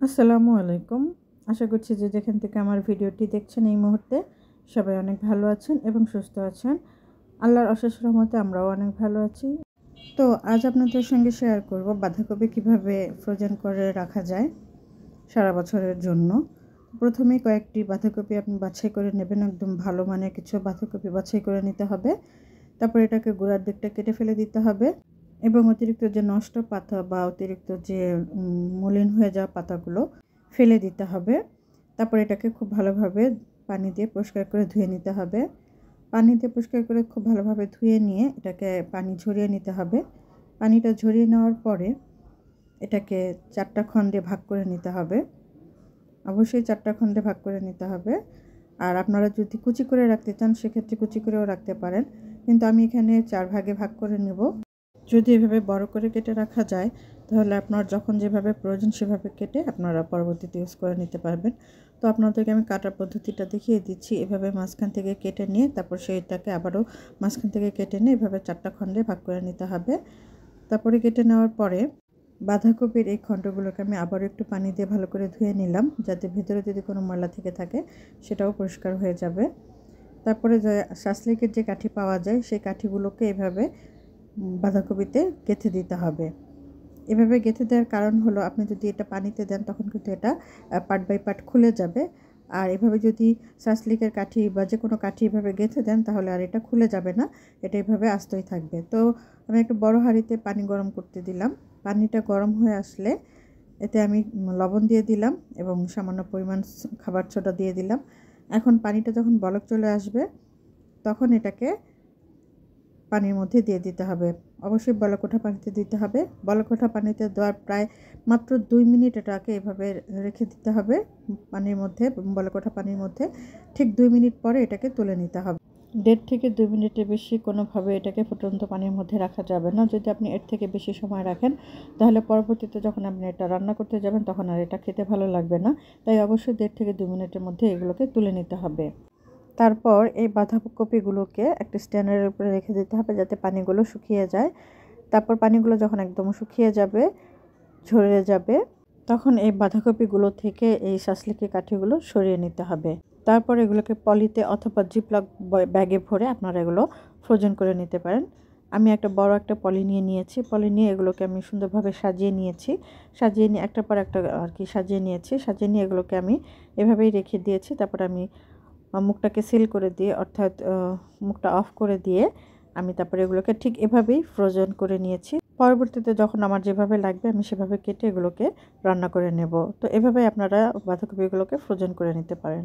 আসসালামু আলাইকুম। আশা করছি যে যেখান থেকে আমার ভিডিওটি দেখছেন এই মুহূর্তে সবাই অনেক ভালো আছেন এবং সুস্থ আছেন। আল্লাহর অশেষ রহমতে আমরাও অনেক ভালো আছি। তো আজ আপনাদের সঙ্গে শেয়ার করব বাঁধাকপি কিভাবে ফ্রোজেন করে রাখা যায় সারা বছরের জন্য। প্রথমেই কয়েকটি বাঁধাকপি আপনি বাছাই করে নেবেন, একদম ভালো মানের কিছু বাঁধাকপি বাছাই করে নিতে হবে। তারপর এটাকে গোড়ার দিকটা কেটে ফেলে দিতে হবে এবং অতিরিক্ত যে নষ্ট পাতা বা অতিরিক্ত যে মলিন হয়ে যাওয়া পাতাগুলো ফেলে দিতে হবে। তারপর এটাকে খুব ভালোভাবে পানি দিয়ে পরিষ্কার করে ধুয়ে নিতে হবে। পানি দিয়ে পরিষ্কার করে খুব ভালোভাবে ধুয়ে নিয়ে এটাকে পানি ঝরিয়ে নিতে হবে। পানিটা ঝরিয়ে নেওয়ার পরে এটাকে 4টা খণ্ডে ভাগ করে নিতে হবে। অবশ্যই 4টা খণ্ডে ভাগ করে নিতে হবে। আর আপনারা যদি কুচি করে রাখতে চান সেক্ষেত্রে কুচি করেও রাখতে পারেন, কিন্তু আমি এখানে 4 ভাগে ভাগ করে নেব। যদি এভাবে বড় করে কেটে রাখা যায় তাহলে আপনার যখন যেভাবে প্রয়োজন সেভাবে কেটে আপনারা পরবর্তীতে ইউজ করে নিতে পারবেন। তো আপনাদেরকে আমি কাটার পদ্ধতিটা দেখিয়ে দিচ্ছি। এভাবে মাঝখান থেকে কেটে নিয়ে তারপর সেইটাকে আবারও মাঝখান থেকে কেটে নিয়ে এভাবে 4টা খণ্ডে ভাগ করে নিতে হবে। তারপরে কেটে নেওয়ার পরে বাঁধাকপির এই খণ্ডগুলোকে আমি আবারও একটু পানি দিয়ে ভালো করে ধুয়ে নিলাম, যাতে ভেতরে যদি কোনো ময়লা থেকে থাকে সেটাও পরিষ্কার হয়ে যাবে। তারপরে যে শাসলিকের যে কাঠি পাওয়া যায় সেই কাঠিগুলোকে এভাবে বাঁধাকপিতে গেঁথে দিতে হবে। এভাবে গেঁথে দেওয়ার কারণ হলো আপনি যদি এটা পানিতে দেন তখন কিন্তু এটা পার্ট বাই পার্ট খুলে যাবে। আর এভাবে যদি শাসলিকের কাঠি বা যে কোনো কাঠি এভাবে গেঁথে দেন তাহলে আর এটা খুলে যাবে না, এটা এভাবে আস্তই থাকবে। তো আমি একটা বড় হাঁড়িতে পানি গরম করতে দিলাম। পানিটা গরম হয়ে আসলে এতে আমি লবণ দিয়ে দিলাম এবং সামান্য পরিমাণ খাবার সোডা দিয়ে দিলাম। এখন পানিটা যখন বলক চলে আসবে তখন এটাকে পানির মধ্যে দিয়ে দিতে হবে। অবশ্যই বলক ওঠা পানিতে দিতে হবে। বলক ওঠা পানিতে দেওয়ার প্রায় মাত্র 2 মিনিট এটাকে এভাবে রেখে দিতে হবে পানির মধ্যে, বলক ওঠা পানির মধ্যে। ঠিক 2 মিনিট পরে এটাকে তুলে নিতে হবে। 1.5 থেকে 2 মিনিটের বেশি কোনোভাবে এটাকে ফুটন্ত পানির মধ্যে রাখা যাবে না। যদি আপনি এর থেকে বেশি সময় রাখেন তাহলে পরবর্তীতে যখন আপনি এটা রান্না করতে যাবেন তখন আর এটা খেতে ভালো লাগবে না। তাই অবশ্যই 1.5 থেকে 2 মিনিটের মধ্যে এগুলোকে তুলে নিতে হবে। তারপর এই বাঁধাকপিগুলোকে একটা স্ট্যান্ডের উপরে রেখে দিতে হবে যাতে পানিগুলো শুকিয়ে যায়। তারপর পানিগুলো যখন একদম শুকিয়ে যাবে, ঝরে যাবে, তখন এই বাঁধাকপিগুলো থেকে এই শাসলিকের কাঠিগুলো সরিয়ে নিতে হবে। তারপর এগুলোকে পলিতে অথবা জিপলক ব্যাগে ভরে আপনারা এগুলো ফ্রোজেন করে নিতে পারেন। আমি একটা বড় একটা পলি নিয়ে নিয়েছি। পলি নিয়ে এগুলোকে আমি সুন্দরভাবে সাজিয়ে নিয়েছি। সাজিয়ে নিয়ে একটার পর একটা আর কি সাজিয়ে নিয়েছি। সাজিয়ে নিয়ে এগুলোকে আমি এভাবেই রেখে দিয়েছি। তারপর আমি মুখটাকে সিল করে দিয়ে, অর্থাৎ মুখটা অফ করে দিয়ে আমি তারপরে এগুলোকে ঠিক এভাবেই ফ্রোজেন করে নিয়েছি। পরবর্তীতে যখন আমার যেভাবে লাগবে আমি সেভাবে কেটে এগুলোকে রান্না করে নেব। তো এভাবে আপনারা বাঁধাকপিগুলোকে ফ্রোজেন করে নিতে পারেন।